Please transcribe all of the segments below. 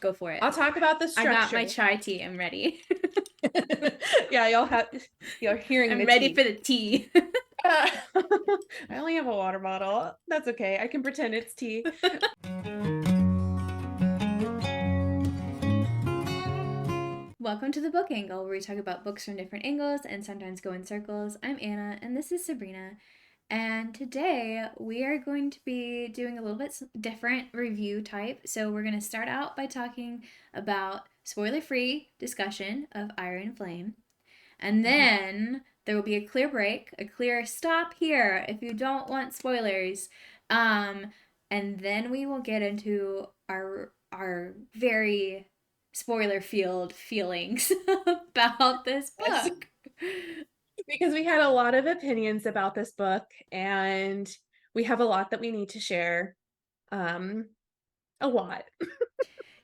Go for it. I'll talk about the I got my structure. chai tea. I'm ready. Yeah, you're hearing I'm the ready tea. for the tea. Uh, I only have a water bottle. That's okay. I can pretend it's tea. Welcome to the Book Angle, where we talk about books from different angles and sometimes go in circles. I'm Anna, and this is Sabrina. And today we are going to be doing a little bit different review type. So we're going to start out by talking about spoiler-free discussion of Iron Flame. And Mhm. then there will be a clear break, a clear stop here if you don't want spoilers. Um, and then we will get into our very spoiler filled feelings about this Yes. book. Because we had a lot of opinions about this book and we have a lot that we need to share. Um, a lot.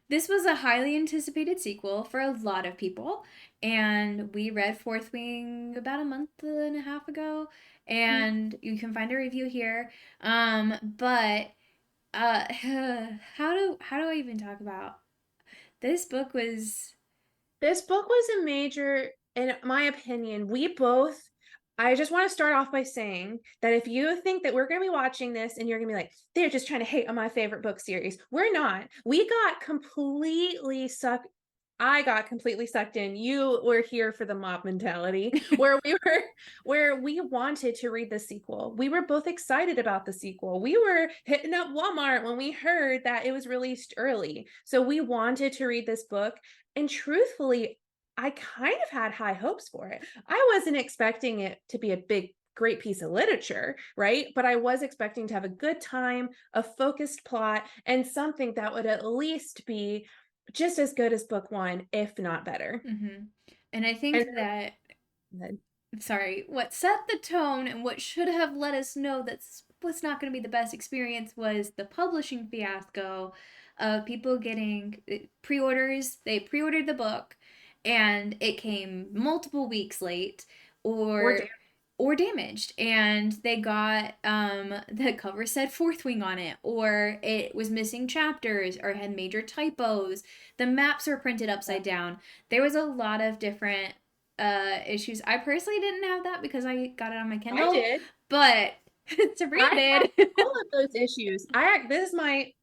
This was a highly anticipated sequel for a lot of people, and we read Fourth Wing about a month and a half ago, and you can find a review here. But how do I even talk about this book? Was This book was a major, in my opinion, I just want to start off by saying that if you think that we're going to be watching this and you're going to be like, they're just trying to hate on my favorite book series, we're not. I got completely sucked in. You were here for the mob mentality where we wanted to read the sequel. We were both excited about the sequel. We were hitting up Walmart when we heard that it was released early. So we wanted to read this book. And truthfully, I kind of had high hopes for it. I wasn't expecting it to be a great piece of literature, right? But I was expecting to have a good time, a focused plot, and something that would at least be just as good as book one, if not better. mm-hmm. And I And think that then, sorry, what set the tone and what should have let us know that was not going to be the best experience was the publishing fiasco of people getting pre-orders. They pre-ordered the book and it came multiple weeks late or damn, or damaged, and they got the cover said Fourth Wing on it, or it was missing chapters or had major typos. The maps were printed upside down. There was a lot of different issues. I personally didn't have that because I got it on my I Kindle, did. but I Sabrina had did. all of those issues. This is my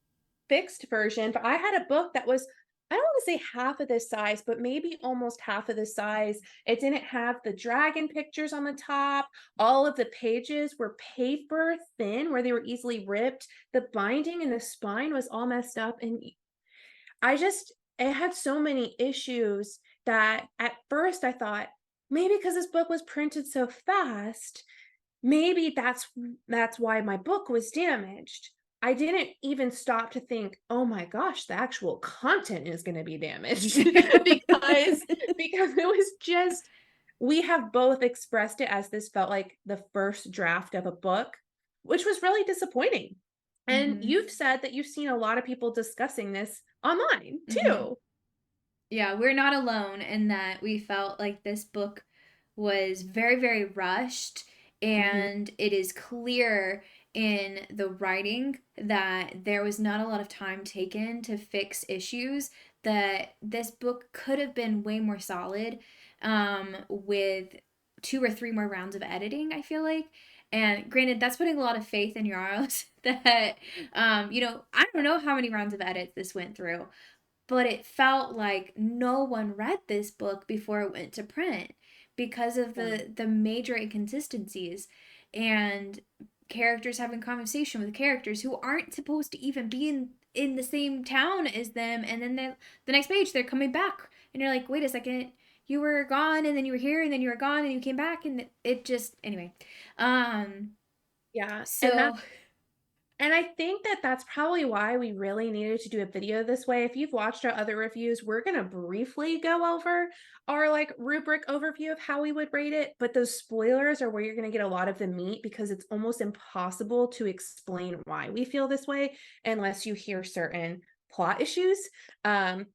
fixed version, but I had a book that was, I don't want to say half of this size, but maybe almost half of the size. It didn't have the dragon pictures on the top. All of the pages were paper thin where they were easily ripped. The binding and the spine was all messed up. And it had so many issues that at first I thought, maybe because this book was printed so fast, maybe that's why my book was damaged. I didn't even stop to think, oh my gosh, the actual content is going to be damaged because it was just, we have both expressed it as this felt like the first draft of a book, which was really disappointing. And Mm-hmm. you've said that you've seen a lot of people discussing this online Mm-hmm. too. Yeah, we're not alone in that we felt like this book was very, very rushed, Mhm. and it is clear in the writing that there was not a lot of time taken to fix issues, that this book could have been way more solid with two or three more rounds of editing, I feel like. And granted, that's putting a lot of faith in Yarros that, I don't know how many rounds of edits this went through, but it felt like no one read this book before it went to print because of Yeah. the major inconsistencies and characters having conversation with characters who aren't supposed to even be in the same town as them, and then the next page they're coming back and you're like, wait a second, you were gone and then you were here and then you were gone and you came back, and it just anyway. um Yeah. so And I think that that's probably why we really needed to do a video this way. If you've watched our other reviews, we're going to briefly go over our like rubric overview of how we would rate it. But those spoilers are where you're going to get a lot of the meat because it's almost impossible to explain why we feel this way unless you hear certain plot issues,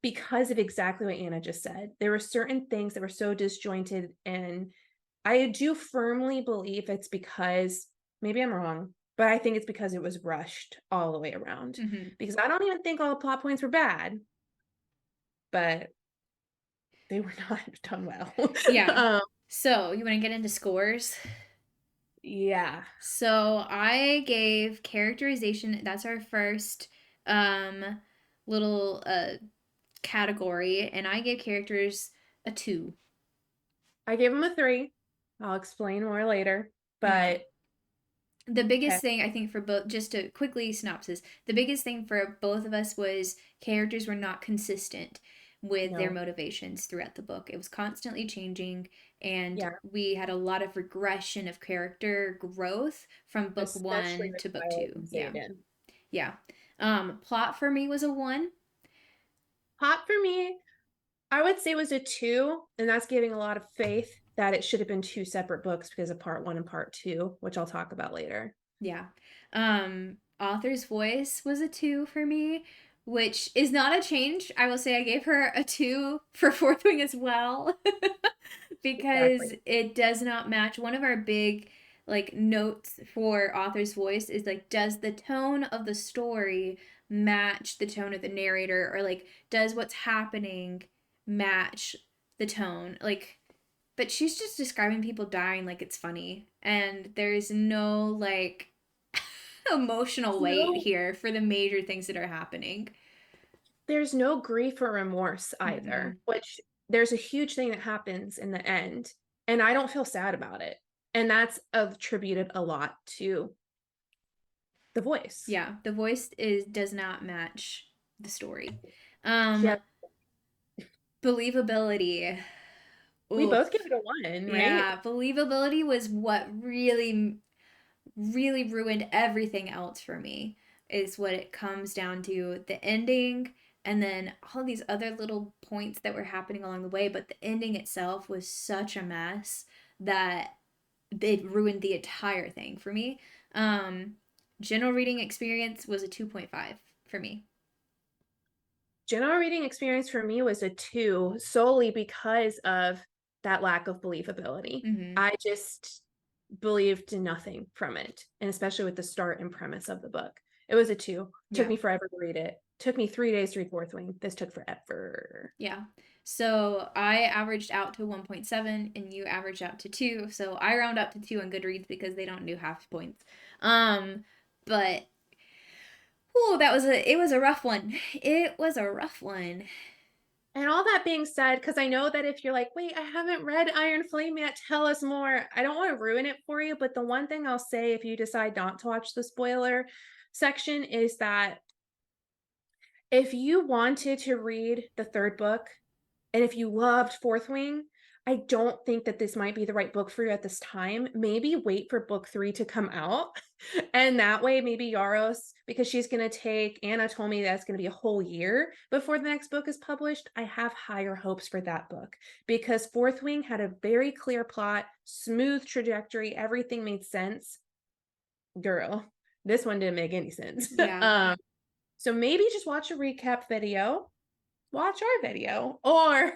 because of exactly what Anna just said. There were certain things that were so disjointed. And I do firmly believe it's because, maybe I'm wrong, but I think it's because it was rushed all the way around. mhm. Because I don't even think all the plot points were bad. but they were not done well. Yeah. um, So, you want to get into scores? yeah, So, I gave characterization, that's our first um little category, and I gave characters a 2. I gave them a 3. I'll explain more later, Yeah. but The okay, biggest thing I think for both, just to quickly synopsis, the biggest thing for both of us was characters were not consistent with their no, motivations throughout the book. It was constantly changing, and yeah, we had a lot of regression of character growth from book especially one with to book Violet two. and Yeah, Xaden. yeah. Plot for me was a 1. Hot for me, I would say was a 2, and that's giving a lot of faith that it should have been 2 separate books because of part 1 and part 2, which I'll talk about later. Yeah. Author's voice was a 2 for me, which is not a change. I will say I gave her a 2 for Fourth Wing as well. Because Exactly. it does not match. One of our big like notes for author's voice is like, does the tone of the story match the tone of the narrator, or like does what's happening match the tone, like, but she's just describing people dying like it's funny, and there's no like emotional weight No, here for the major things that are happening. there's no grief or remorse either, Mm-mm. which there's a huge thing that happens in the end, and I don't feel sad about it. And that's attributed a lot to the voice. Yeah, the voice is does not match the story. Yeah, um Believability. we Oof. both give it a 1, right? Yeah, believability was what really, really ruined everything else for me, is what it comes down to. The ending, and then all these other little points that were happening along the way, but the ending itself was such a mess that it ruined the entire thing for me. Um, General reading experience was a 2.5 for me. General reading experience for me was a 2 solely because of that lack of believability. Mm-hmm. I just believed nothing from it, and especially with the start and premise of the book. It was a 2. Took Yeah. me forever to read it. Took me 3 days to read Fourth Wing. This took forever. Yeah. So I averaged out to 1.7 and you averaged out to 2. So I round up to 2 on Goodreads because they don't do half points. But oh, it was a rough one. It was a rough one. And all that being said, because I know that if you're like, wait, I haven't read Iron Flame yet, tell us more. I don't want to ruin it for you, but the one thing I'll say if you decide not to watch the spoiler section is that if you wanted to read the third book and if you loved Fourth Wing, I don't think that this might be the right book for you at this time. Maybe wait for book 3 to come out. And that way, maybe Yaros, because she's going to take, Anna told me that's going to be a whole year before the next book is published. I have higher hopes for that book because Fourth Wing had a very clear plot, smooth trajectory, everything made sense. Girl, this one didn't make any sense. Yeah. So maybe just watch a recap video, watch our video, or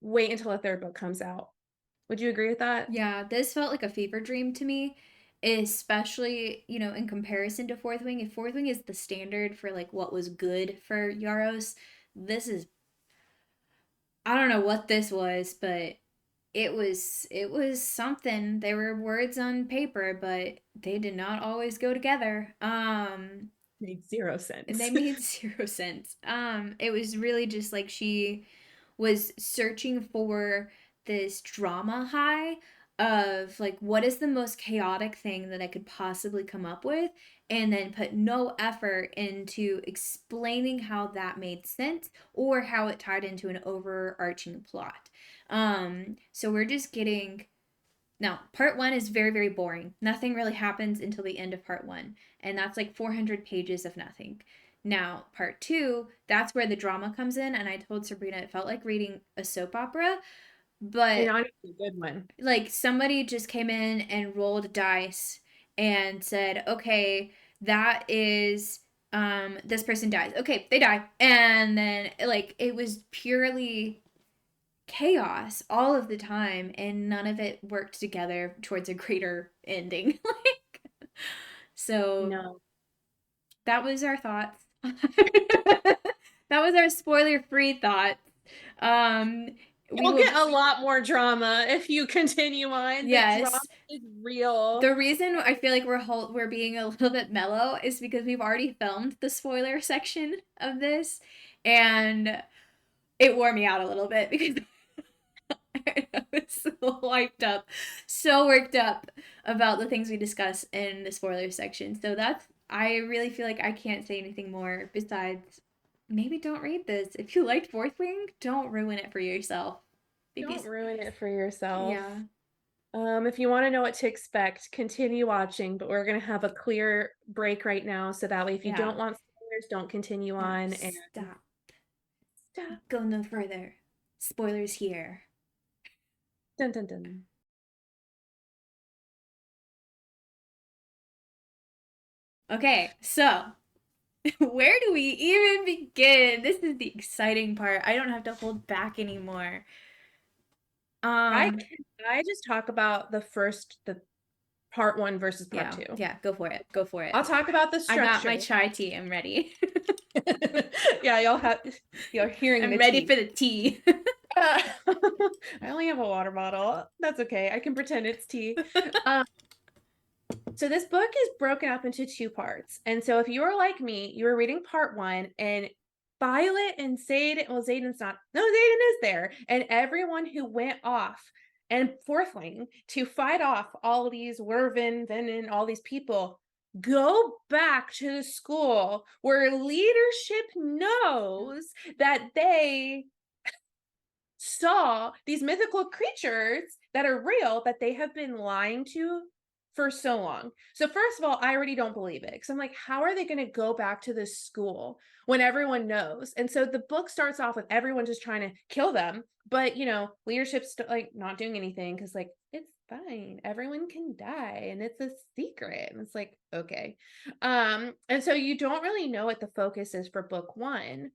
wait until a third book comes out. Would you agree with that? Yeah, this felt like a fever dream to me, especially, in comparison to Fourth Wing. If Fourth Wing is the standard for like what was good for Yaros, this is, I don't know what this was, but it was something. They were words on paper, but they did not always go together. Made zero And they sense. made zero sense. It was really just like she was searching for this drama high of like, what is the most chaotic thing that I could possibly come up with, and then put no effort into explaining how that made sense or how it tied into an overarching plot. So we're just getting, no, part one is very, very boring. Nothing really happens until the end of part one, and that's like 400 pages of nothing. Now, part two, that's where the drama comes in, and I told Sabrina it felt like reading a soap opera, And but honestly, a good one. like somebody just came in and rolled dice and said, okay, that is this person dies. Okay, they die. And then like it was purely chaos all of the time, and none of it worked together towards a greater ending. So No. that was our thoughts. that was our spoiler-free thought. Um, we You'll will, get a lot more drama if you continue on. The drama yes. is real. The reason I feel like we're being a little bit mellow is because we've already filmed the spoiler section of this, and it wore me out a little bit because I was so hyped up, so worked up about the things we discuss in the spoiler section. So that's I really feel like I can't say anything more besides maybe don't read this. If you liked Fourth Wing, don't ruin it for yourself. Don't Because ruin it for yourself. yeah, If you want to know what to expect, continue watching, but we're going to have a clear break right now. So that way, if you yeah, don't want spoilers, don't continue yeah. on and Stop. stop. Go no further. Spoilers here. Dun, dun, dun. Okay, so where do we even begin? This is the exciting part. I don't have to hold back anymore. Um, I just talk about the part one versus part yeah, two. yeah, go for it. Go for it. I'll talk about the I got my structure. chai tea. I'm ready. Yeah, you're hearing I'm the ready tea. for the tea. Uh, I only have a water bottle. That's okay. I can pretend it's tea. Um, so this book is broken up into two parts. And so if you were like me, you were reading part one and Violet and Zayden, well, Zayden's not, no, Zayden is there. And everyone who went off and Fourthling to fight off all these Wervin, Venin, all these people, go back to the school where leadership knows that they saw these mythical creatures that are real that they have been lying to for so long. So first of all, I already don't believe it because I'm like, how are they going to go back to this school when everyone knows? And so the book starts off with everyone just trying to kill them, but leadership's like not doing anything because like it's fine, everyone can die and it's a secret. And it's like, okay. And so you don't really know what the focus is for book one,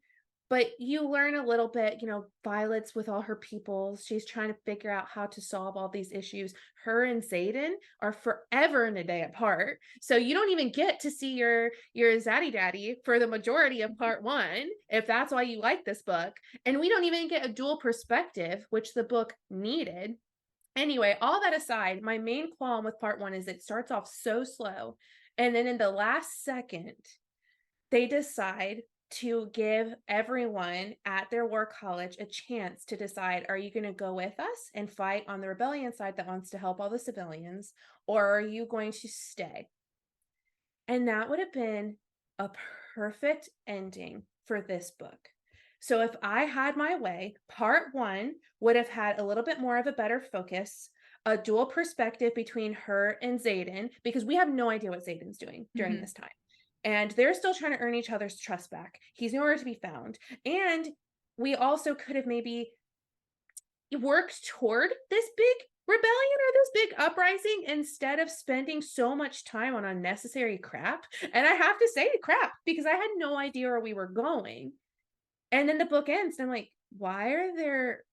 but you learn a little bit, Violet's with all her people. She's trying to figure out how to solve all these issues. Her and Zayden are forever and a day apart. So you don't even get to see your zaddy daddy for the majority of part one, if that's why you like this book. And we don't even get a dual perspective, which the book needed. Anyway, all that aside, my main qualm with part one is it starts off so slow. And then in the last second, they decide to give everyone at their war college a chance to decide, are you going to go with us and fight on the rebellion side that wants to help all the civilians, or are you going to stay? And that would have been a perfect ending for this book. So if I had my way, part one would have had a little bit more of a better focus, a dual perspective between her and Zayden, because we have no idea what Zayden's doing during Mhm. this time. And they're still trying to earn each other's trust back. He's nowhere to be found. And we also could have maybe worked toward this big rebellion or this big uprising instead of spending so much time on unnecessary crap. And I have to say crap because I had no idea where we were going. And then the book ends and I'm like, why are there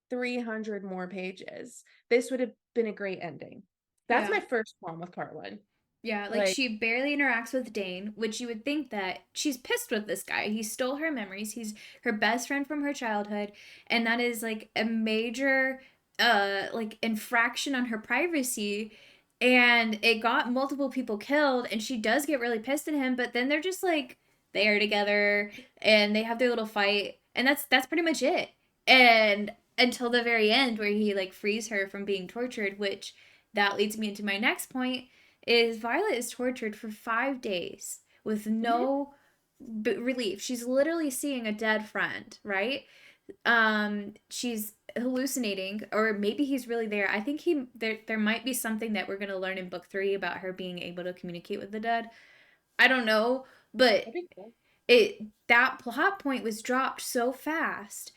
300 more pages? This would have been a great ending. That's Yeah. my first qualm with part one. Yeah, like Like, she barely interacts with Dane, which you would think that she's pissed with this guy. He stole her memories. He's her best friend from her childhood, and that is like a major like infraction on her privacy, and it got multiple people killed, and she does get really pissed at him, but then they're just like there together and they have their little fight, and that's pretty much it. And until the very end where he like frees her from being tortured, which that leads me into my next point is Violet is tortured for 5 days with mhm. no relief. She's literally seeing a dead friend, right? She's hallucinating, or maybe he's really there. I think there might be something that we're gonna learn in book three about her being able to communicate with the dead. I don't know, but That'd be cool. it that plot point was dropped so fast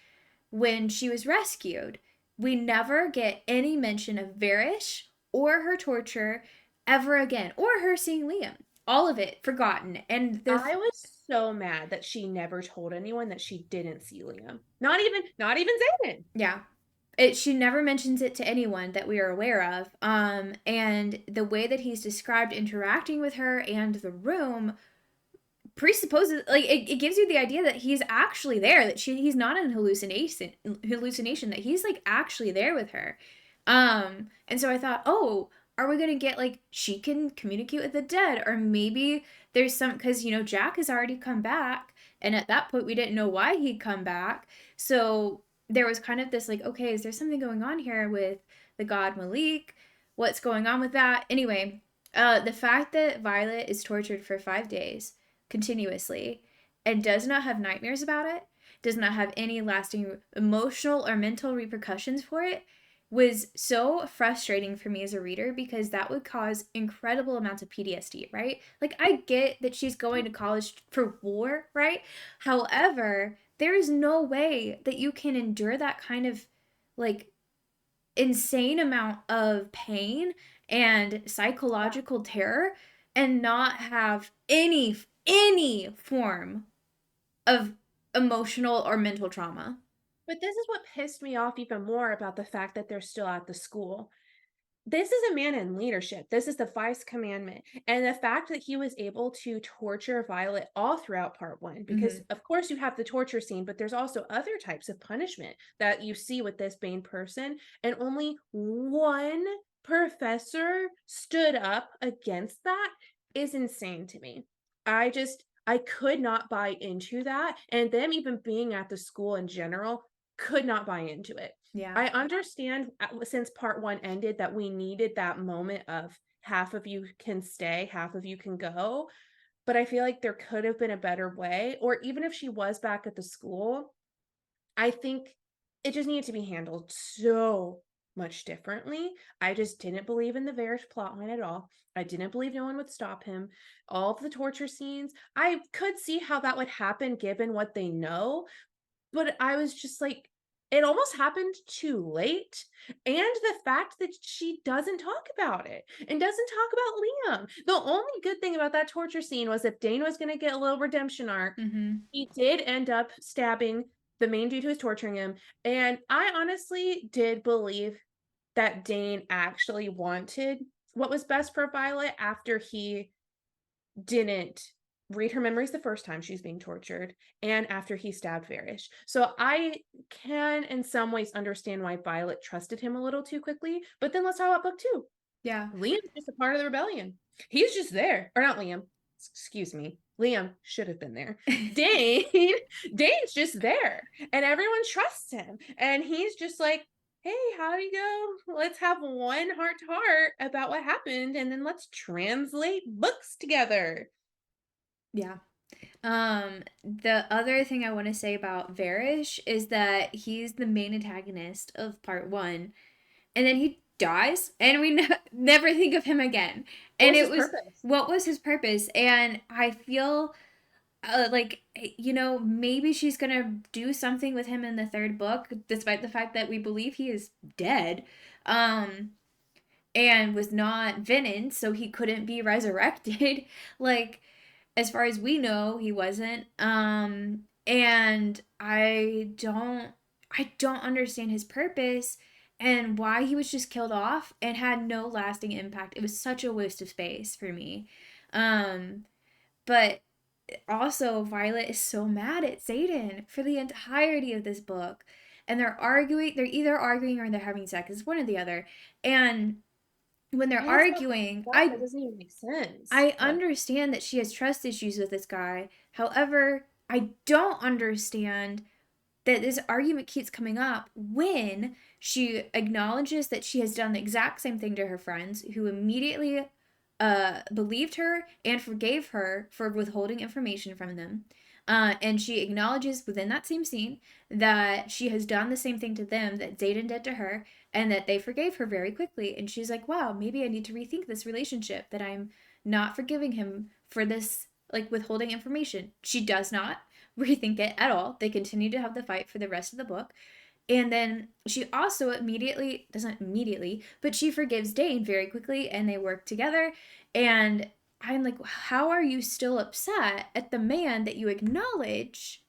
when she was rescued. We never get any mention of Varish or her torture ever again, or her seeing Liam. All of it forgotten. And I was so mad that she never told anyone that she didn't see Liam. Not even Zayden. yeah, she never mentions it to anyone that we are aware of. And the way that he's described interacting with her and the room presupposes, like, it gives you the idea that he's actually there, that he's not an hallucination, that he's like actually there with her. And so I thought, oh, are we gonna get like she can communicate with the dead, or maybe there's some, because Jack has already come back, and at that point we didn't know why he'd come back. So there was kind of this like, okay, is there something going on here with the god Malik? What's going on with that? Anyway, the fact that Violet is tortured for 5 days continuously and does not have nightmares about it, does not have any lasting emotional or mental repercussions for it, was so frustrating for me as a reader, because that would cause incredible amounts of PTSD, right? Like, I get that she's going to college for war, right? However, there is no way that you can endure that kind of like insane amount of pain and Yeah. psychological terror and not have any form of emotional or mental trauma. But this is what pissed me off even more about the fact that they're still at the school. This is a man in leadership. This is the vice commandment. And the fact that he was able to torture Violet all throughout part one, because Mhm. of course you have the torture scene, but there's also other types of punishment that you see with this Bane person. And only one professor stood up against that is insane to me. I could not buy into that. And them even being at the school in general could not buy into it. Yeah. I understand since part one ended that we needed that moment of half of you can stay, half of you can go. But I feel like there could have been a better way. Or even if she was back at the school, I think it just needed to be handled so much differently. I just didn't believe in the Varish plotline at all. I didn't believe no one would stop him. All of the torture scenes, I could see how that would happen given what they know, but I was just like, it almost happened too late, and the fact that she doesn't talk about it and doesn't talk about Liam. The only good thing about that torture scene was if Dane was gonna get a little redemption arc, Mhm. he did end up stabbing the main dude who was torturing him, and I honestly did believe that Dane actually wanted what was best for Violet after he didn't read her memories the first time she's being tortured and after he stabbed Varish. So I can in some ways understand why Violet trusted him a little too quickly. But then let's talk about book two. Yeah. Liam's just a part of the rebellion. He's just there. Or not Liam. Excuse me. Liam should have been there. Dane, Dane's just there. And everyone trusts him. And he's just like, hey, how do you go? Let's have one heart to heart about what happened and then let's translate books together. Yeah. The other thing I want to say about Varish is that he's the main antagonist of part one, and then he dies, and we never think of him again. What And was it his was, purpose? what was his purpose? And I feel like, maybe she's gonna do something with him in the third book, despite the fact that we believe he is dead. Um, and was not Venom, so he couldn't be resurrected. Like, as far as we know, he wasn't. And I don't understand his purpose and why he was just killed off and had no lasting impact. It was such a waste of space for me. Um, but also Violet is so mad at Satan for the entirety of this book. And they're either arguing or they're having sex. It's one or the other. And when they're And that's stuff arguing, like that I doesn't even make sense. I What? understand that she has trust issues with this guy. However, I don't understand that this argument keeps coming up when she acknowledges that she has done the exact same thing to her friends, who immediately believed her and forgave her for withholding information from them. And she acknowledges within that same scene that she has done the same thing to them that Zayden did to her, and that they forgave her very quickly. And she's like, wow, maybe I need to rethink this relationship, that I'm not forgiving him for this, like, withholding information. She does not rethink it at all. They continue to have the fight for the rest of the book. And then she also immediately, doesn't immediately, but she forgives Dane very quickly, and they work together. And I'm like, how are you still upset at the man that you acknowledge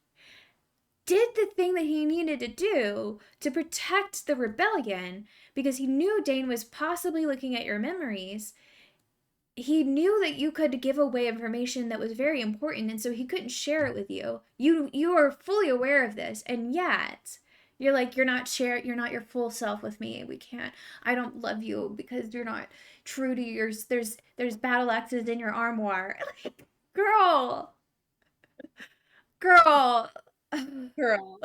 did the thing that he needed to do to protect the rebellion, because he knew Dane was possibly looking at your memories? he knew that you could give away information that was very important, and so he couldn't share it with you. You are fully aware of this, and yet you're like, you're not your full self with me. We can't. I don't love you because you're not true to yours. There's battle axes in your armoire. Like, girl, girl. Girl.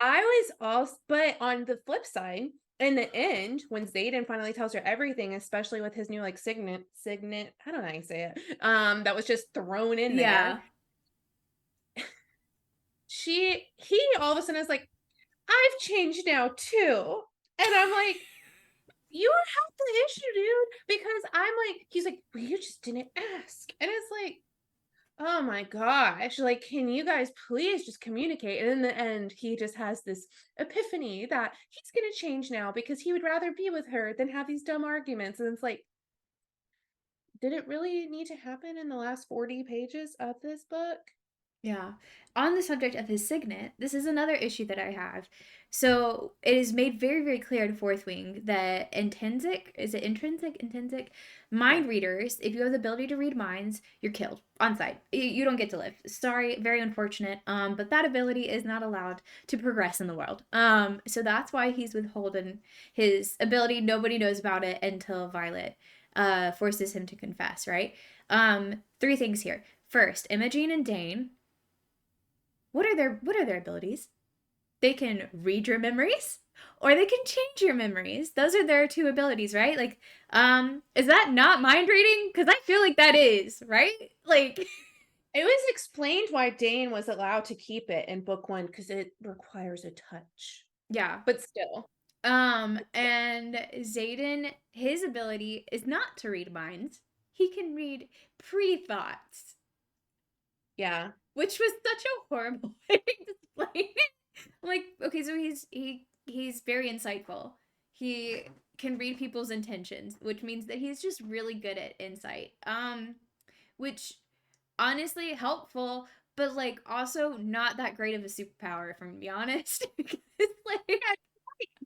I was also, but on the flip side, in the end, when Zayden finally tells her everything, especially with his new like signet, I don't know how you say it, that was just thrown in there, Yeah. he all of a sudden is like, I've changed now too. And I'm like, you are half the issue, dude. Because I'm like, he's like, well, you just didn't ask. And it's like, oh my gosh, like, can you guys please just communicate? And in the end, he just has this epiphany that he's gonna change now because he would rather be with her than have these dumb arguments. And it's like, did it really need to happen in the last 40 pages of this book? Yeah. On the subject of his signet, this is another issue that I have. So it is made very, very clear to Fourth Wing that intrinsic Yeah. mind readers, if you have the ability to read minds, you're killed on sight. You don't get to live. Sorry, very unfortunate. But that ability is not allowed to progress in the world. So that's why he's withholding his ability. Nobody knows about it until Violet forces him to confess, right? Three things here. First, Imogene and Dane, what are their abilities? They can read your memories or they can change your memories. Those are their two abilities, right? Like, is that not mind reading? Because I feel like that is, right? Like, It was explained why Dane was allowed to keep it in book one because it requires a touch. yeah. But still. And Zayden, his ability is not to read minds. He can read pre-thoughts, Yeah. which was such a horrible way to explain it. I'm like, okay, so he's very insightful. He can read people's intentions, which means that he's just really good at insight. Which honestly helpful, but like also not that great of a superpower, if I'm gonna be honest. Because like, Yeah,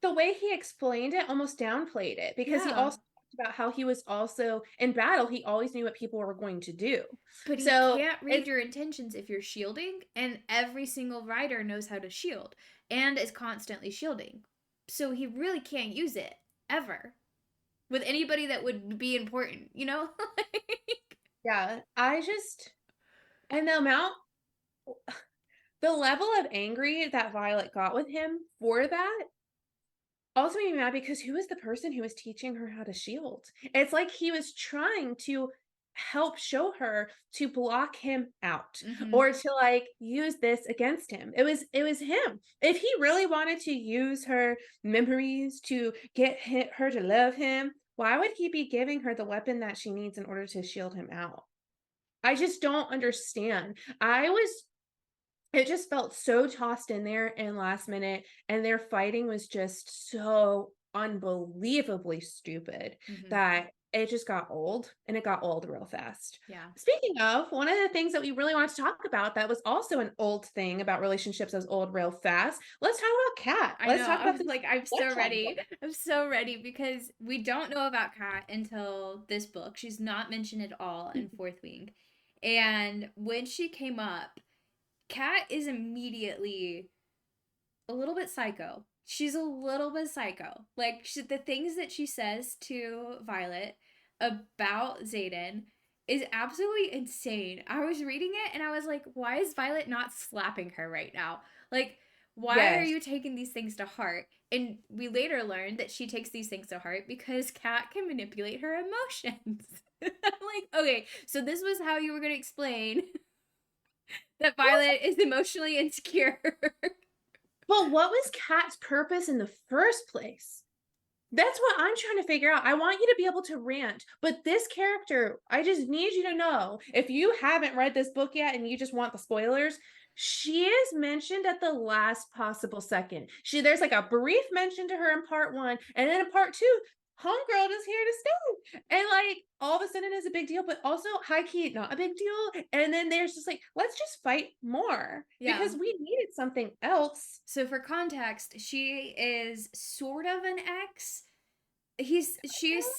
the way he explained it almost downplayed it because he yeah, also talked about how he was also in battle, he always knew what people were going to do. but he So can't read it's your intentions if you're shielding, and every single rider knows how to shield and is constantly shielding. So he really can't use it ever with anybody that would be important, you know? yeah, I just and the amount the level of angry that Violet got with him for that also made me mad because who is the person who was teaching her how to shield? It's like he was trying to help show her to block him out Mm-hmm. or to like use this against him. It was him. If he really wanted to use her memories to get her to love him, why would he be giving her the weapon that she needs in order to shield him out? I just don't understand. I was it just felt so tossed in there and last minute, and their fighting was just so unbelievably stupid Mm-hmm. that it just got old, and it got old real fast. Yeah. Speaking of, one of the things that we really want to talk about that was also an old thing about relationships as old real fast, let's talk about Cat. I Let's know. talk I about was this like, I'm so electron book. ready. I'm so ready because we don't know about Kat until this book. She's not mentioned at all in Fourth Wing. And when she came up, Kat is immediately a little bit psycho. She's a little bit psycho. Like the things that she says to Violet about Zayden is absolutely insane. I was reading it and I was like, why is Violet not slapping her right now? Like, why are Yes. you taking these things to heart? And we later learned that she takes these things to heart because Kat can manipulate her emotions. I'm like, okay, so this was how you were going to explain that Violet is emotionally insecure. But what was Cat's purpose in the first place? That's what I'm trying to figure out. I want you to be able to rant, but this character, I just need you to know if you haven't read this book yet and you just want the spoilers, she is mentioned at the last possible second. There's like a brief mention to her in part one, and then in part two, Homegirl is here to stay. And like all of a sudden is a big deal, but also high key, not a big deal. And then there's just like, let's just fight more Yeah. because we needed something else. So for context, she is sort of an ex. She's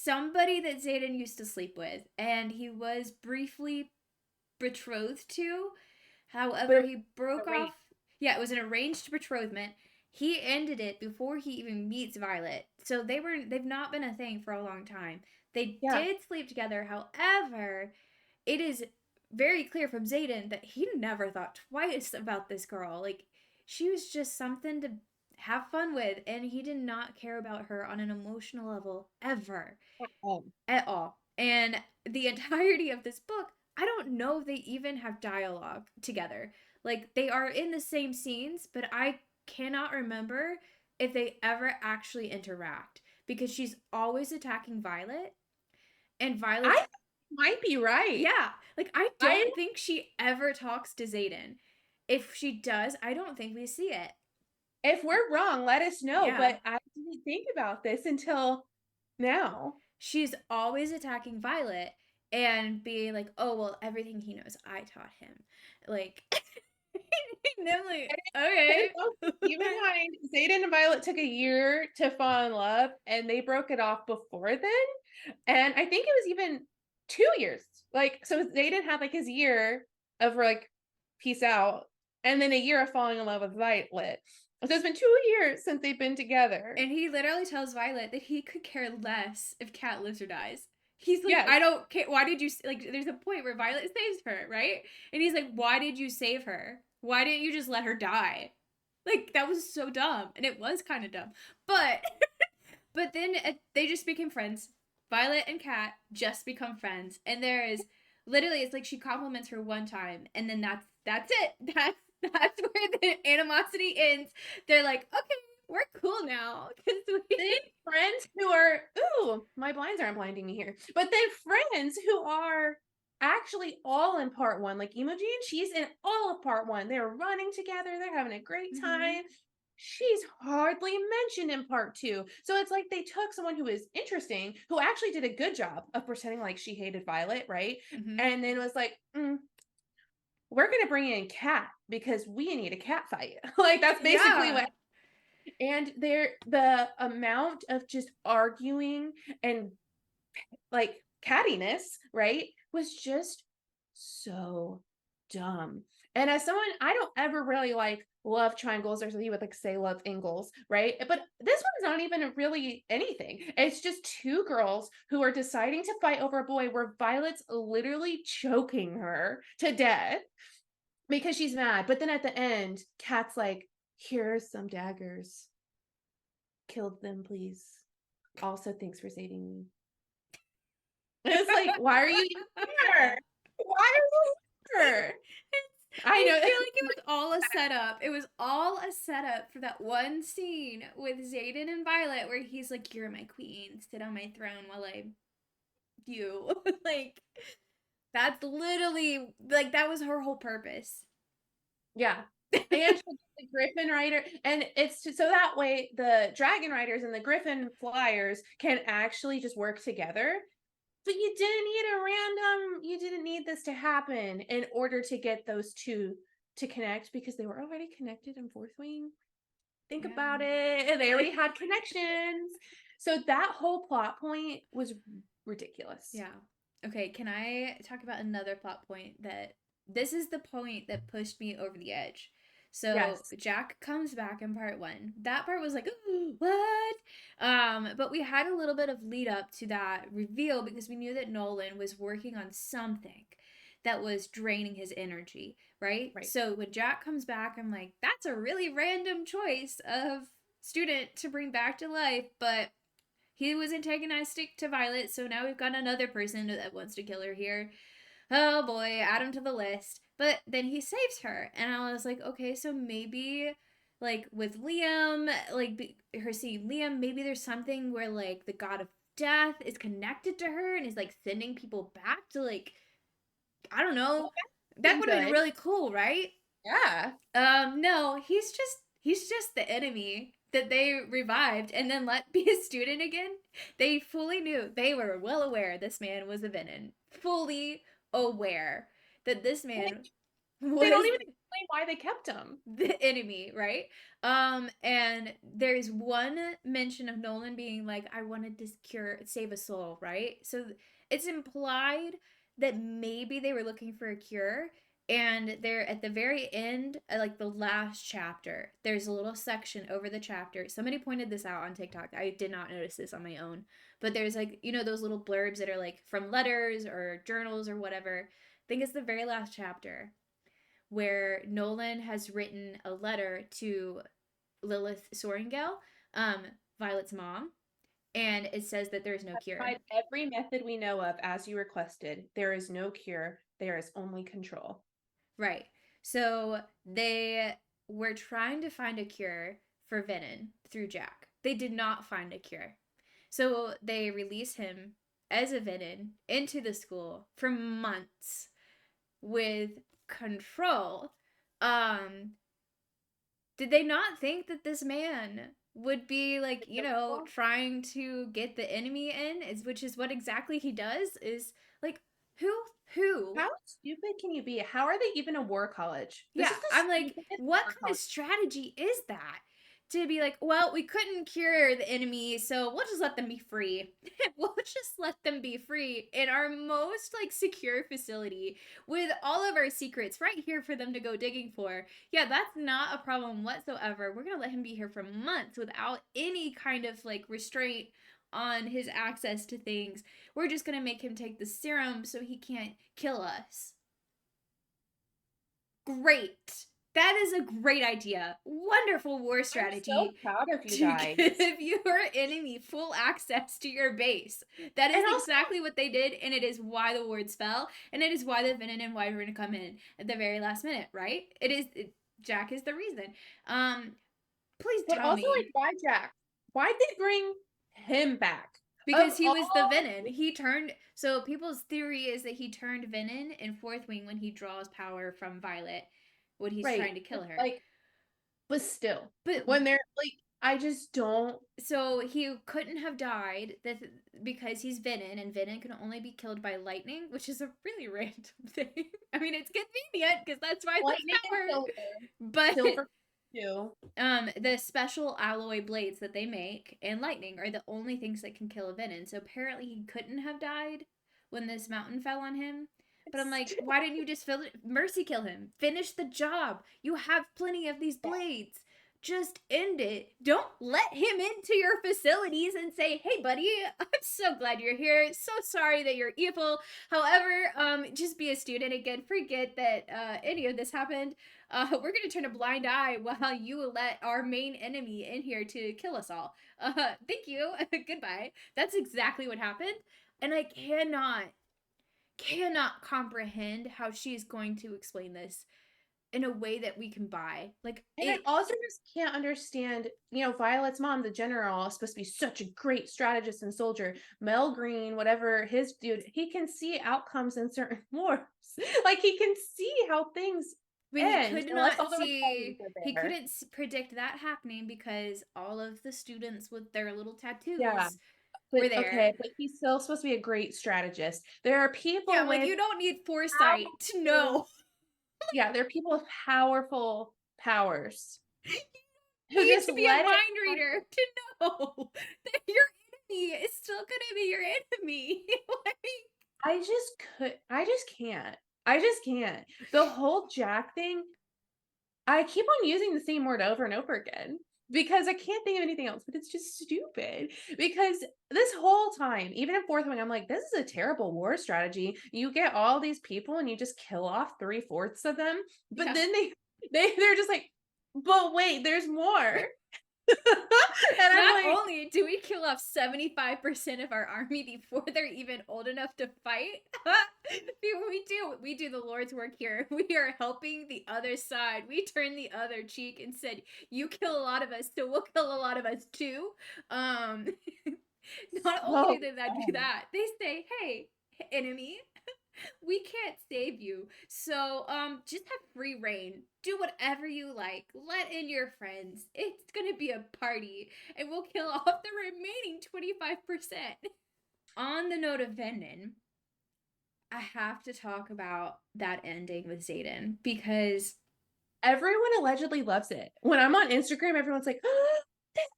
somebody that Zayden used to sleep with, and he was briefly betrothed to. But However, it he was broke off. great. Yeah, it was an arranged betrothment. He ended it before he even meets Violet. So they've not been a thing for a long time. They Yeah. did sleep together. However, it is very clear from Zayden that he never thought twice about this girl. Like, she was just something to have fun with, and he did not care about her on an emotional level ever Um, at all. And the entirety of this book, I don't know if they even have dialogue together. Like, they are in the same scenes, but I cannot remember if they ever actually interact, because she's always attacking Violet, and Violet's, I might be right. yeah, like, I I don't think she ever talks to Zayden. If she does, I don't think we see it. If we're wrong, let us know. Yeah. But I didn't think about this until now. She's always attacking Violet and being like, "Oh, well, everything he knows, I taught him." Like, and I'm like, And okay. it's also, keep in mind, Zayden and Violet took a year to fall in love, and they broke it off before then. And I think it was even 2 years. Like, so Zayden had like his year of like peace out, and then a year of falling in love with Violet. So it's been 2 years since they've been together. And he literally tells Violet that he could care less if Cat lives or dies. He's like, Yes. I don't care. Why did you, like, there's a point where Violet saves her, right? And he's like, why did you save her? Why didn't you just let her die? Like, that was so dumb. And it was kind of dumb. But But then they just became friends. Violet and Kat just become friends, and there is literally, it's like she compliments her one time, and then that's it. That's where the animosity ends. They're like, okay, we're cool now because Then we. friends who are, ooh, my blinds aren't blinding me here. But then friends who are actually all in part one, like Emoji and she's in all of part one. They're running together, they're having a great Mhm. time. She's hardly mentioned in part two. So it's like they took someone who is interesting, who actually did a good job of pretending like she hated Violet, right? Mhm. And then was like, we're going to bring in Cat because we need a cat fight. Like that's basically Yeah. what. And there, the amount of just arguing and like cattiness, right, was just so dumb. And as someone, I don't ever really like love triangles, or you would like say love angles, right? But this one's not even really anything. It's just two girls who are deciding to fight over a boy where Violet's literally choking her to death because she's mad. But then at the end, Kat's like, here's some daggers. Killed them, please. Also, thanks for saving me. It's like, why are you here? Why are you here? I I know. feel like it was all a setup. It was all a setup for that one scene with Zayden and Violet where he's like, "You're my queen. Sit on my throne while I you." Like, that's literally, like, that was her whole purpose. Yeah. And the Griffin Rider, and so that way the Dragon Riders and the Griffin Flyers can actually just work together. But you didn't need this to happen in order to get those two to connect because they were already connected in Fourth Wing. Think about Yeah. it. They already had connections. So that whole plot point was ridiculous. Yeah. Okay, can I talk about another plot point that this is the point that pushed me over the edge? So Yes. Jack comes back in part one. That part was like, what? But we had a little bit of lead up to that reveal because we knew that Nolan was working on something that was draining his energy, right? Right. So when Jack comes back, I'm like, that's a really random choice of student to bring back to life, but he was antagonistic to Violet, so now we've got another person that wants to kill her here. Oh boy, add him to the list. But then he saves her, and I was like, okay, so maybe, like, with Liam, like, her seeing Liam, maybe there's something where, like, the god of death is connected to her and is, like, sending people back to, like, I don't Well, know. that's That been would have been good. really cool, right? Yeah. No, he's just the enemy that they revived and then let be a student again. They fully knew. They were well aware this man was a villain. Fully aware that this They, man they don't was even explain why they kept him. the enemy, right? And there's one mention of Nolan being like, I wanted to save a soul, right? So it's implied that maybe they were looking for a cure. And they're at the very end, like the last chapter, there's a little section over the chapter. Somebody pointed this out on TikTok. I did not notice this on my own. But there's like, those little blurbs that are like from letters or journals or whatever. I think it's the very last chapter where Nolan has written a letter to Lilith Sorrengail, Violet's mom, and it says that there's no cure. Tried every method we know of as you requested. There is no cure. There is only control. Right. So they were trying to find a cure for Venom through Jack. They did not find a cure. So they release him as a Venom into the school for months with control. Um, did they not think that this man would be like, trying to get the enemy in, which is what exactly he does, is like, who How stupid can you be? How are they even a war college? This yeah, is the I'm like, stupidest what war kind of college. strategy is that? To be like, well, we couldn't cure the enemy, so we'll just let them be free. We'll just let them be free in our most like secure facility with all of our secrets right here for them to go digging for. Yeah, that's not a problem whatsoever. We're gonna let him be here for months without any kind of like restraint on his access to things. We're just gonna make him take the serum so he can't kill us. Great. That is a great idea. Wonderful war I'm so strategy proud of you to guys. give your enemy full access to your base. That is And also, exactly what they did, and it is why the wards fell, and it is why the Venom and Wyvern come in at the very last minute, right? Jack is the reason. Please but tell also like me. why Jack? Why'd they bring him back? Of Because he was the all Venom. So people's theory is that he turned Venom in Fourth Wing when he draws power from Violet when he's right, trying to but kill her. like, but still, But when they're like, I just don't so he couldn't have died because he's Venom, and Venom can only be killed by lightning, which is a really random thing. I mean, it's convenient because that's Violet's lightning and power. silver. But Silver too. the special alloy blades that they make and lightning are the only things that can kill a Venom. So apparently he couldn't have died when this mountain fell on him. But I'm like, why didn't you just mercy kill him? Finish the job. You have plenty of these blades. Just end it. Don't let him into your facilities and say, "Hey, buddy, I'm so glad you're here. So sorry that you're evil. However, just be a student again. Forget that any of this happened. We're gonna turn a blind eye while you let our main enemy in here to kill us all. Thank you. Goodbye." That's exactly what happened, and I cannot comprehend how she is going to explain this in a way that we can buy. Like And I it also just can't understand, Violet's mom, the general, is supposed to be such a great strategist and soldier. Mel Green, whatever his dude, he can see outcomes in certain wars. Like he can see how things but he end could unless not all the Republicans see are he there. couldn't predict that happening because all of the students with their little Yeah. tattoos were But there. okay, but he's still supposed to be a great strategist. There are Yeah, people I'm like, with you don't need foresight to powerful, know. yeah, there are people with powerful powers who Need just to be a let it mind reader to know that your enemy is still gonna be your enemy. Like, I just can't. I just can't. The whole Jack thing, I keep on using the same word over and over again because I can't think of anything else, but it's just stupid. Because this whole time, even in Fourth Wing, I'm like, this is a terrible war strategy. You get all these people and you just kill off three-fourths of them, but yeah. then they're just like, but wait, there's more. And I'm Not like, only do we kill off 75% of our army before they're even old enough to fight, we do the Lord's work here. We are helping the other side. We turn the other cheek and said, "You kill a lot of us, so we'll kill a lot of us too." Um, not only do so they do that, they say, "Hey, enemy, we can't save you. So just have free reign. Do whatever you like. Let in your friends. It's gonna be a party. And we'll kill off the remaining 25%. On the note of Venom, I have to talk about that ending with Zayden because Everyone allegedly loves it. When I'm on Instagram, everyone's like, "Oh, that's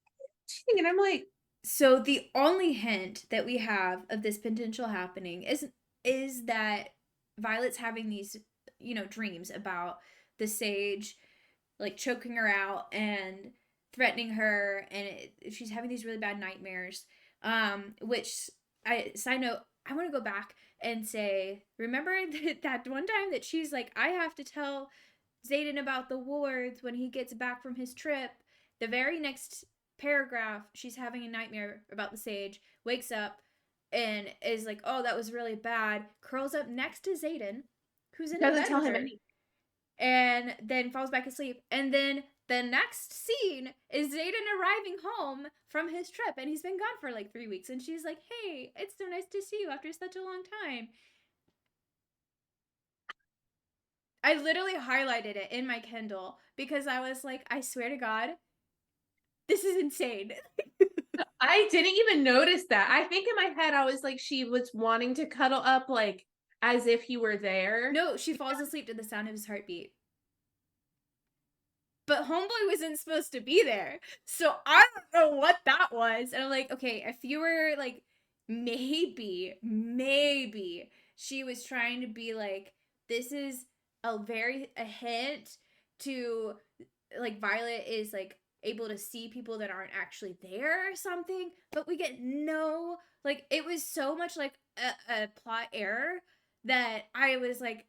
cheating," and I'm like, So the only hint that we have of this potential happening is that Violet's having these, dreams about the sage like choking her out and threatening her, and she's having these really bad nightmares. Which I side note, I want to go back and say, remember that one time that she's like, I have to tell Zayden about the wards when he gets back from his trip. The very next paragraph, she's having a nightmare about the sage, wakes up and is like, oh, that was really bad, curls up next to Zayden, who's in the doesn't bed tell with him her, anything. and then falls back asleep. And then the next scene is Zayden arriving home from his trip, and he's been gone for like 3 weeks. And she's like, hey, it's so nice to see you after such a long time. I literally highlighted it in my Kindle because I was like, I swear to God, this is insane. I didn't even notice that. I think in my head, I was like, she was wanting to cuddle up, like, as if he were there. No, she falls asleep to the sound of his heartbeat. But Homeboy wasn't supposed to be there. So I don't know what that was. And I'm like, okay, if you were like, maybe she was trying to be like, this is a hint to like Violet is like able to see people that aren't actually there or something. But we get no, like, it was so much like a plot error that I was like,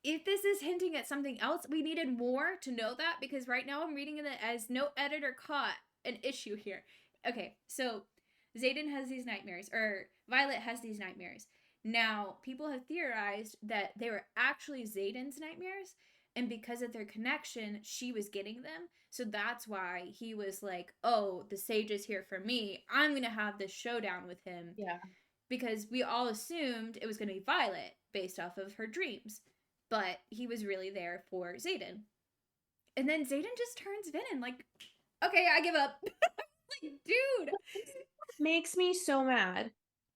if this is hinting at something else, we needed more to know that, because right now I'm reading it as no editor caught an issue here. Okay, so Zayden has these nightmares, or Violet has these nightmares. Now, people have theorized that they were actually Zayden's nightmares, and because of their connection, she was getting them. So that's why he was like, oh, the sage is here for me. I'm going to have this showdown with him. Yeah. Because we all assumed it was going to be Violet based off of her dreams. But he was really there for Zayden. And then Zayden just turns Venom. Like, okay, I give up. Like, dude. Makes me so mad.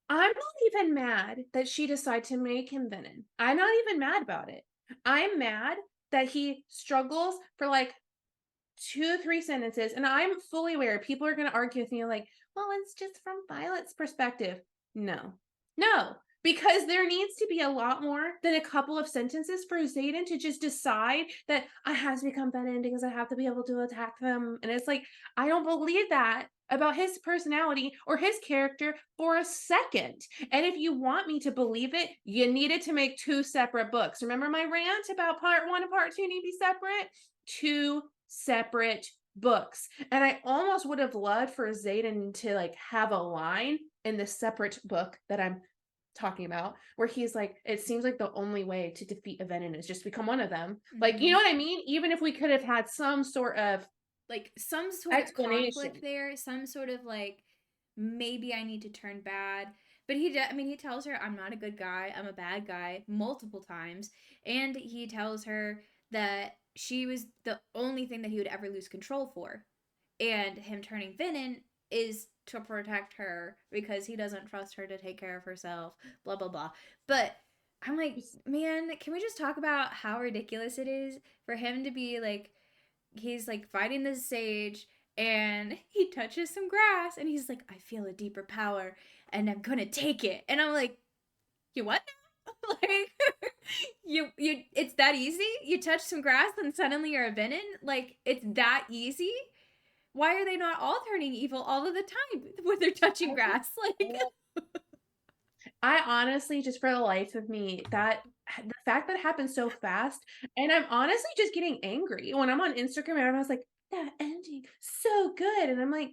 I'm not even mad that she decided to make him Venom. I'm not even mad about it. I'm mad that he struggles for like 2 or 3 sentences, and I'm fully aware people are going to argue with me like, well, it's just from Violet's perspective. No, no, because there needs to be a lot more than a couple of sentences for Zayden to just decide that I have to become Venom because I have to be able to attack them. And it's like, I don't believe that about his personality or his character for a second. And if you want me to believe it, you needed to make 2 separate books. Remember my rant about part 1 and part 2 need to be separate? 2 separate books. And I almost would have loved for Zayden to like have a line in the separate book that I'm talking about where he's like, it seems like the only way to defeat a venom is just become one of them. Like, you Mm-hmm. know what I mean? Even if we could have had some sort of Like, some sort of conflict explanation. there, some sort of like, maybe I need to turn bad. But he tells her, I'm not a good guy, I'm a bad guy, multiple times. And he tells her that she was the only thing that he would ever lose control for. And him turning Venom is to protect her because he doesn't trust her to take care of herself, blah, blah, blah. But I'm like, man, can we just talk about how ridiculous it is for him to be like, he's like fighting the sage and he touches some grass and he's like, I feel a deeper power and I'm gonna take it. And I'm like, you what now? Like, you it's that easy? You touch some grass and suddenly you're a venom? Like, it's that easy? Why are they not all turning evil all of the time when they're touching grass? Like, I honestly, just for the life of me, that the fact that it happened so fast, and I'm honestly just getting angry when I'm on Instagram and everyone's like, that ending so good. And I'm like,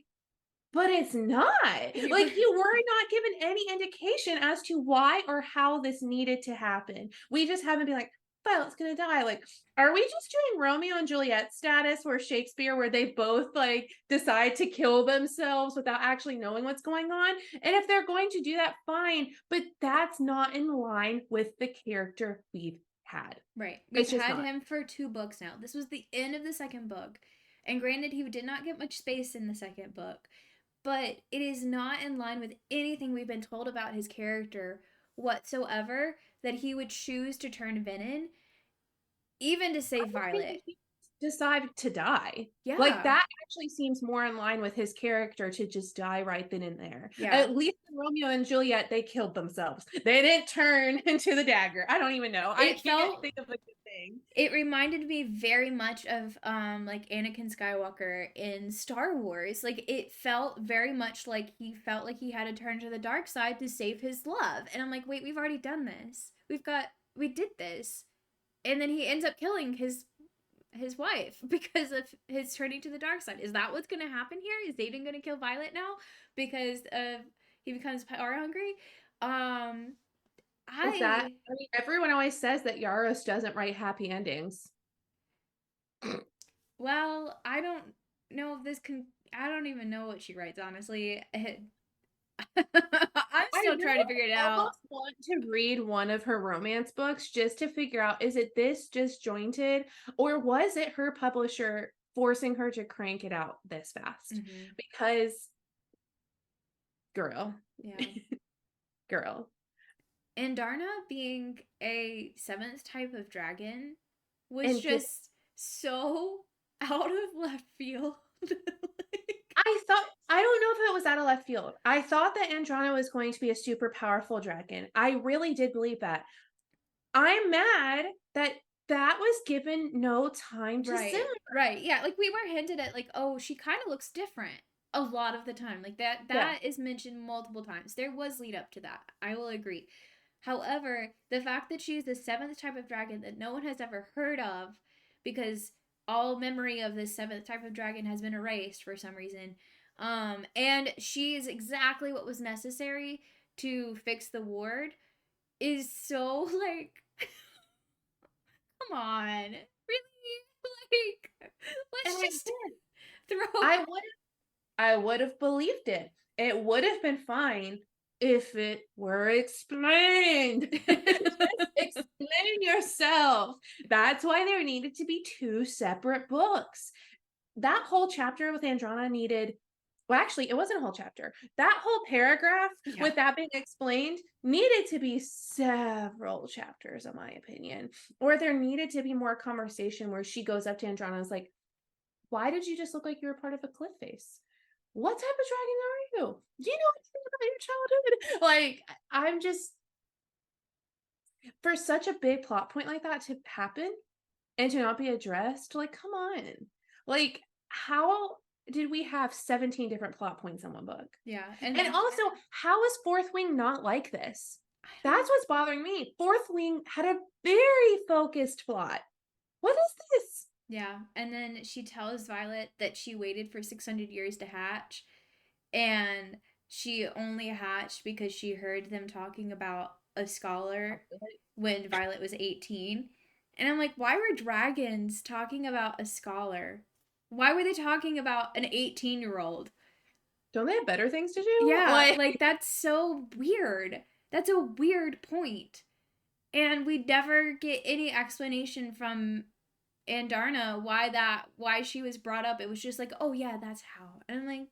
but it's not. you were Like, you were not given any indication as to why or how this needed to happen. We just haven't been like, Violet's gonna die. Like, are we just doing Romeo and Juliet status where Shakespeare, where they both like decide to kill themselves without actually knowing what's going on? And if they're going to do that, fine. But that's not in line with the character we've had. right. We've It's just had not. him for 2 books now. This was the end of the second book. And granted, he did not get much space in the second book, but it is not in line with anything we've been told about his character whatsoever that he would choose to turn Venom, even to save Violet. decide to die. Like, Yeah. that actually seems more in line with his character to just die right then and there. Yeah. At least in Romeo and Juliet, they killed themselves. They didn't turn into the dagger. I don't even know. I It can't felt think of a good thing. it reminded me very much of like Anakin Skywalker in Star Wars. Like it felt very much like he felt like he had to turn to the dark side to save his love. And I'm like, "Wait, we've already done this. We did this." And then he ends up killing his wife because of his turning to the dark side. Is that what's going to happen here? Is Aiden going to kill Violet now because of he becomes power hungry? Um Is that, I I mean, everyone always says that Yaros doesn't write happy endings. well, I don't know if this can I don't even know what she writes honestly. I'm I still trying to really figure it out. almost want to read one of her romance books just to figure out, is it this disjointed, or was it her publisher forcing her to crank it out this fast? Mhm. Because girl, Yeah. girl. And Darna being a seventh type of dragon was And get, just so out of left field. Like, I don't know if it was out of left field. I thought that Andronna was going to be a super powerful dragon. I really did believe that. I'm mad that that was given no time to simmer. right, right. Yeah, like we were hinted at like, oh, she kind of looks different a lot of the time. Like Yeah. that is mentioned multiple times. There was lead up to that. I will agree. However, the fact that she's the seventh type of dragon that no one has ever heard of, because all memory of this seventh type of dragon has been erased for some reason, and she is exactly what was necessary to fix the ward, is so like, come on, really, like, And let's I just did. throw. I would I would have believed it. It would have been fine if it were explained. Just explain yourself. That's why there needed to be two separate books. That whole chapter with Andronna needed, well, actually, it wasn't a whole chapter. That whole paragraph Yeah. with that being explained needed to be several chapters, in my opinion. Or there needed to be more conversation where she goes up to Andronna and is like, why did you just look like you were part of a cliff face? What type of dragon are you? Do you know anything about your childhood? Like, I'm just, for such a big plot point like that to happen and to not be addressed, like, come on. Like, how did we have 17 different plot points in one book? Yeah, And and also, how is Fourth Wing not like this? I That's don't. what's bothering me. Fourth Wing had a very focused plot. What is this? Yeah, and then she tells Violet that she waited for 600 years to hatch, and she only hatched because she heard them talking about a scholar when Violet was 18. And I'm like, why were dragons talking about a scholar? Why were they talking about an 18-year-old? Don't they have better things to do? Yeah, Like, like that's so weird. That's a weird point. And we never get any explanation from Andarna why she was brought up. It was just like, oh yeah, that's how. And I'm like,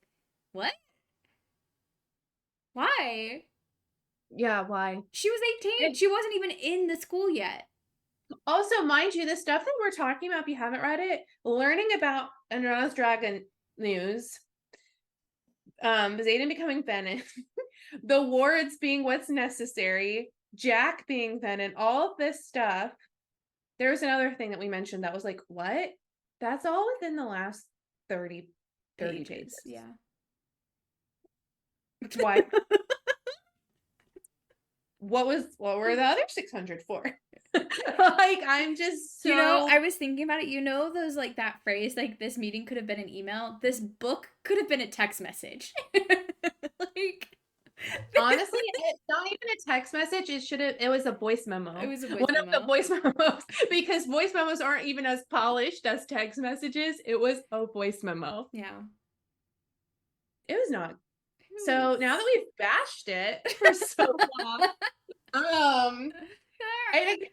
what? Why? yeah, why? She was 18. And She wasn't even in the school yet. also, mind you, the stuff that we're talking about, if you haven't read it, learning about Andrana's Dragon news, Zayden becoming Venom, the wards being what's necessary, Jack being Venom, all of this stuff. There's another thing that we mentioned that was like, what? That's all within the last 30 pages. Yeah. Why? What were the other 600 for? Like, I'm just You know, so I was thinking about it. You know, those like that phrase, like this meeting could have been an email. This book could have been a text message. Like, honestly, it's not even a text message. It was a voice it memo. was a voice One of the memo. voice memos, because voice memos aren't even as polished as text messages. It was a voice memo. Yeah. It was not. It So now that was. we've bashed it for so long, and again,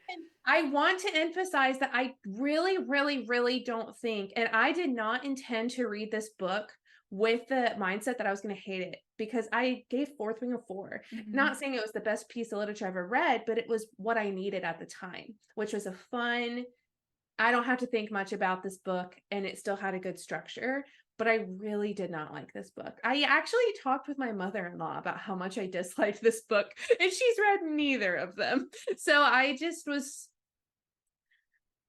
I want to emphasize that I really, really, really don't think, and I did not intend to read this book with the mindset that I was going to hate it, because I gave Fourth Wing a 4. Mhm. Not saying it was the best piece of literature I've ever read, but it was what I needed at the time, which was a fun, I don't have to think much about this book, and it still had a good structure, but I really did not like this book. I actually talked with my mother-in-law about how much I disliked this book, and she's read neither of them. So I just was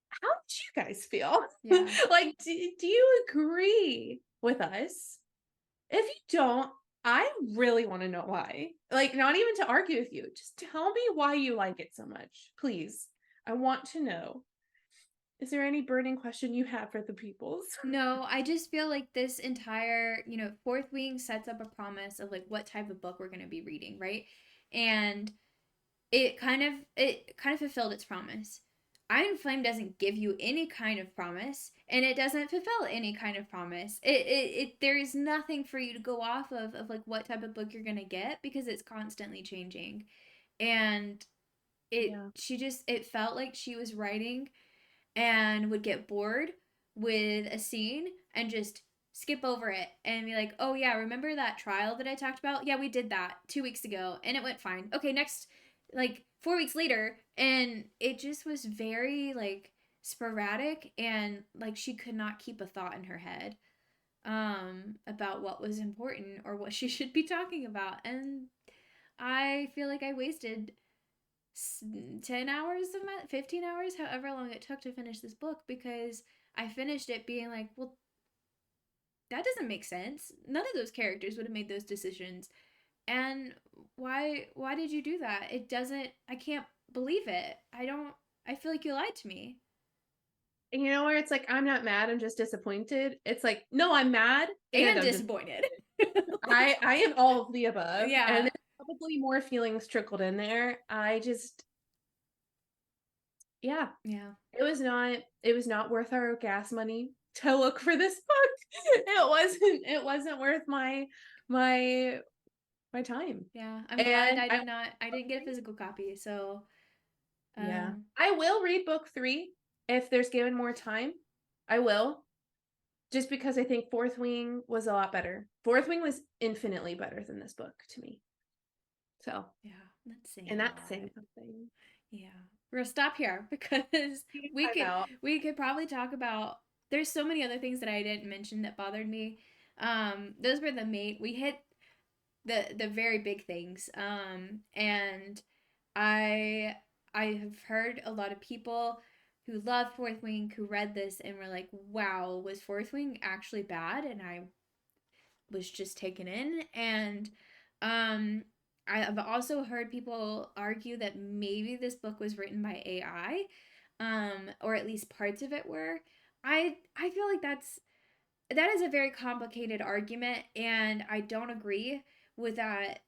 how did you guys feel? Yeah. Like, do you agree with us? If you don't, I really want to know why. Like, not even to argue with you. Just tell me why you like it so much. Please. I want to know. Is there any burning question you have for the peoples? No, I just feel like this entire, Fourth Wing sets up a promise of like what type of book we're going to be reading, right? And it kind of fulfilled its promise. Iron Flame doesn't give you any kind of promise, and it doesn't fulfill any kind of promise. There is nothing for you to go off of like what type of book you're gonna get because it's constantly changing. And Yeah. it felt like she was writing and would get bored with a scene and just skip over it and be like, "Oh yeah, remember that trial that I talked about? Yeah, we did that 2 weeks ago and it went fine. Okay, next, like 4 weeks later." And it just was very like sporadic, and like she could not keep a thought in her head about what was important or what she should be talking about. And I feel like I wasted 10 hours of 15 hours, however long it took to finish this book, because I finished it being like, well, that doesn't make sense. None of those characters would have made those decisions. And why did you do that? It doesn't I can't believe it. I feel like you lied to me. And you know where it's like, I'm not mad, I'm just disappointed. It's like, no, I'm mad and And I'm just disappointed. I am all of the above. And Yeah. there's probably more feelings trickled in there. I just yeah, Yeah. it was not worth our gas money to look for this book. It wasn't worth my my time. Yeah. I'm glad And I didn't get a physical copy. So, yeah. um I will read book 3 if there's given more time. I will. Just because I think Fourth Wing was a lot better. Fourth Wing was infinitely better than this book to me. So, yeah, that's saying and a that's lot. saying something. Yeah. We're gonna stop here because we Time could out. we could probably talk about there's so many other things that I didn't mention that bothered me. Those were the main we hit the very big things. And I I have heard a lot of people who love Fourth Wing who read this and were like, wow, was Fourth Wing actually bad? And I was just taken in. And um I've also heard people argue that maybe this book was written by AI, or at least parts of it were. I feel like that is a very complicated argument, and I don't agree with that.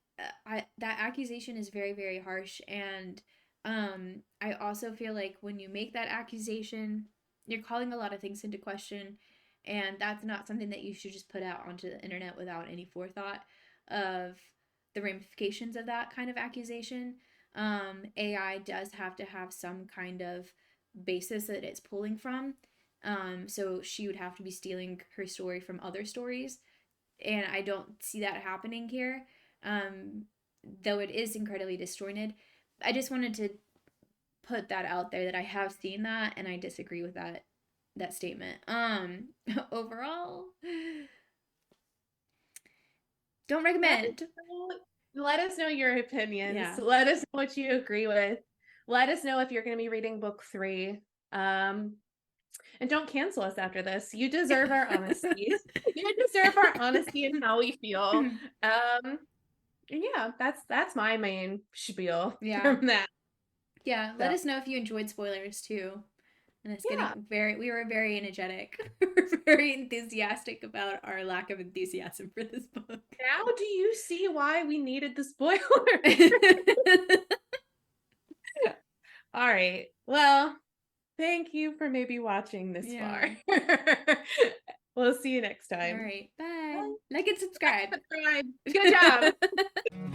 That accusation is very, very harsh, and I also feel like when you make that accusation, you're calling a lot of things into question, and that's not something that you should just put out onto the internet without any forethought of the ramifications of that kind of accusation. AI does have to have some kind of basis that it's pulling from, so she would have to be stealing her story from other stories, and I don't see that happening here. Um, though it is incredibly disjointed, I just wanted to put that out there that I have seen that, and I disagree with that statement. Overall, don't Let us recommend. let us know your opinions. Yeah. Let us know what you agree with. Let us know if you're going to be reading book 3. Um, and don't cancel us after this. You deserve our honesty. You deserve our honesty and how we feel. And yeah, that's my main spiel Yeah. from that. Yeah. Let So us know if you enjoyed spoilers too. And it's yeah. getting we were very energetic. We were very enthusiastic about our lack of enthusiasm for this book. Now do you see why we needed the spoiler? All right. Well, thank you for maybe watching this far. Yeah. We'll see you next All time. right. Bye. Bye. Like and subscribe. Subscribe. Good job.